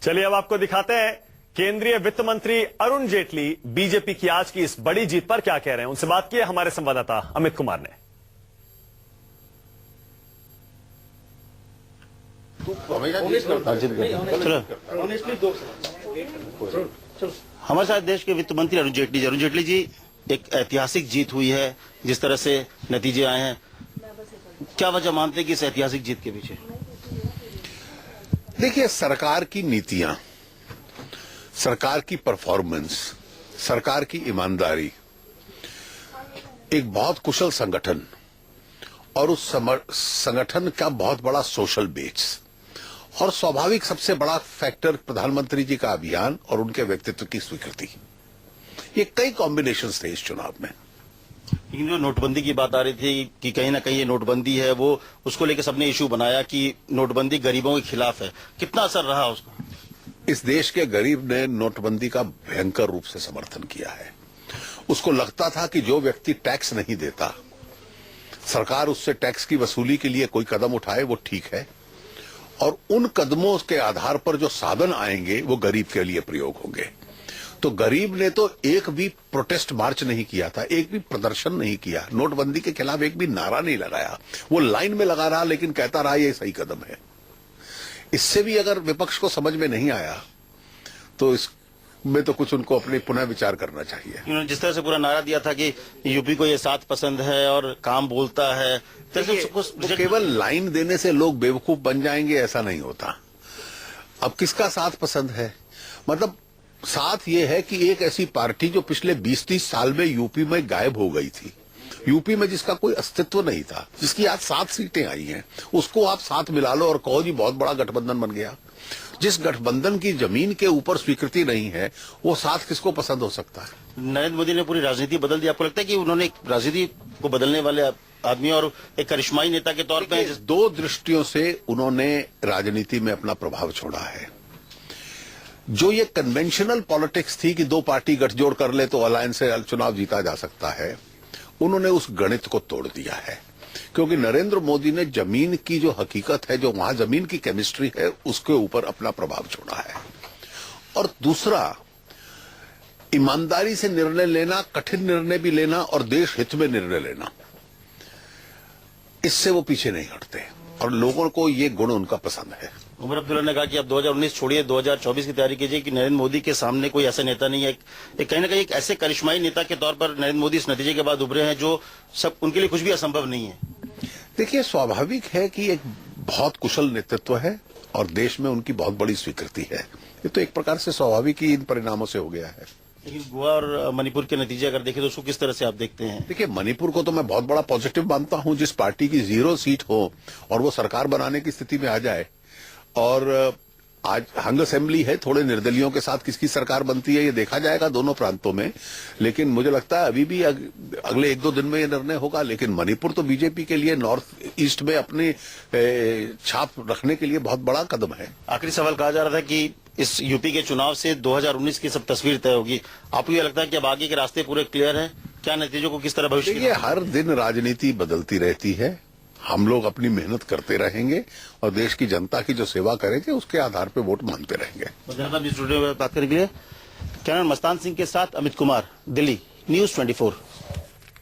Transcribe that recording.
चलिए अब आपको दिखाते हैं केंद्रीय वित्त मंत्री अरुण जेटली बीजेपी की आज की इस बड़ी जीत पर क्या कह रहे हैं। उनसे बात की है हमारे संवाददाता अमित कुमार ने। हमारे साथ देश के वित्त मंत्री अरुण जेटली जी, एक ऐतिहासिक जीत हुई है, जिस तरह से नतीजे आए हैं, क्या वजह मानते हैं कि इस ऐतिहासिक जीत के पीछे? देखिए, सरकार की नीतियां, सरकार की परफॉर्मेंस, सरकार की ईमानदारी, एक बहुत कुशल संगठन और उस संगठन का बहुत बड़ा सोशल बेस और स्वाभाविक सबसे बड़ा फैक्टर प्रधानमंत्री जी का अभियान और उनके व्यक्तित्व की स्वीकृति, ये कई कॉम्बिनेशंस थे इस चुनाव में। लेकिन जो नोटबंदी की बात आ रही थी कि कहीं ना कहीं ये नोटबंदी है, वो उसको लेकर सबने इशू बनाया कि नोटबंदी गरीबों के खिलाफ है, कितना असर रहा उसका? इस देश के गरीब ने नोटबंदी का भयंकर रूप से समर्थन किया है। उसको लगता था कि जो व्यक्ति टैक्स नहीं देता, सरकार उससे टैक्स की वसूली के लिए कोई कदम उठाए वो ठीक है, और उन कदमों के आधार पर जो साधन आएंगे वो गरीब के लिए प्रयोग होंगे। तो गरीब ने तो एक भी प्रोटेस्ट मार्च नहीं किया था, एक भी प्रदर्शन नहीं किया, नोटबंदी के खिलाफ एक भी नारा नहीं लगाया। वो लाइन में लगा रहा लेकिन कहता रहा ये सही कदम है। इससे भी अगर विपक्ष को समझ में नहीं आया तो इसमें तो कुछ उनको अपने पुनः विचार करना चाहिए। उन्होंने जिस तरह से पूरा नारा दिया था कि यूपी को ये साथ पसंद है और काम बोलता है, तो केवल लाइन देने से लोग बेवकूफ बन जाएंगे ऐसा नहीं होता। अब किसका साथ पसंद है? मतलब साथ ये है कि एक ऐसी पार्टी जो पिछले 20-30 साल में यूपी में गायब हो गई थी, यूपी में जिसका कोई अस्तित्व नहीं था, जिसकी आज 7 सीटें आई हैं, उसको आप साथ मिला लो और कहो जी बहुत बड़ा गठबंधन बन गया। जिस गठबंधन की जमीन के ऊपर स्वीकृति नहीं है, वो साथ किसको पसंद हो सकता है? नरेंद्र मोदी ने पूरी राजनीति बदल दी। आपको लगता है कि उन्होंने राजनीति को बदलने वाले आदमी और एक करिश्माई नेता के तौर पर? दो दृष्टियों से उन्होंने राजनीति में अपना प्रभाव छोड़ा है। जो ये कन्वेंशनल पॉलिटिक्स थी कि 2 पार्टी गठजोड़ कर ले तो अलायंस से चुनाव जीता जा सकता है, उन्होंने उस गणित को तोड़ दिया है। क्योंकि नरेंद्र मोदी ने जमीन की जो हकीकत है, जो वहां जमीन की केमिस्ट्री है, उसके ऊपर अपना प्रभाव छोड़ा है। और दूसरा, ईमानदारी से निर्णय लेना, कठिन निर्णय भी लेना और देश हित में निर्णय लेना, इससे वो पीछे नहीं हटते और लोगों को ये गुण उनका पसंद है। उमर अब्दुल्ला ने कहा कि अब 2019 छोड़िए, 2024 की तैयारी कीजिए कि नरेंद्र मोदी के सामने कोई ऐसा नेता नहीं है। कहीं ना कहीं एक ऐसे करिश्माई नेता के तौर पर नरेंद्र मोदी इस नतीजे के बाद उभरे हैं जो सब उनके लिए कुछ भी असंभव नहीं है। देखिए, स्वाभाविक है कि एक बहुत कुशल नेतृत्व है और देश में उनकी बहुत बड़ी स्वीकृति है। ये तो एक प्रकार से स्वाभाविक ही इन परिणामों से हो गया है। लेकिन गोवा और मणिपुर के नतीजे अगर देखें तो उसको किस तरह से आप देखते हैं? देखिए, मणिपुर को तो मैं बहुत बड़ा पॉजिटिव मानता हूं। जिस पार्टी की 0 सीट हो और वो सरकार बनाने की स्थिति में आ जाए, और आज हंग असेंबली है, थोड़े निर्दलियों के साथ किसकी सरकार बनती है ये देखा जाएगा दोनों प्रांतों में। लेकिन मुझे लगता है अभी भी अगले 1-2 दिन में ये निर्णय होगा। लेकिन मणिपुर तो बीजेपी के लिए नॉर्थ ईस्ट में अपनी छाप रखने के लिए बहुत बड़ा कदम है। आखिरी सवाल, कहा जा रहा था कि इस यूपी के चुनाव से 2019 की सब तस्वीर तय होगी। आपको ये लगता है कि अब आगे के रास्ते पूरे क्लियर हैं? क्या नतीजों को किस तरह भविष्य? देखिए, हर दिन राजनीति बदलती रहती है। हम लोग अपनी मेहनत करते रहेंगे और देश की जनता की जो सेवा करेंगे उसके आधार पर वोट मांगते रहेंगे। जनता स्टूडियो में बात करने के लिए कैमरामैन मस्तान सिंह के साथ अमित कुमार, दिल्ली, न्यूज़ 24।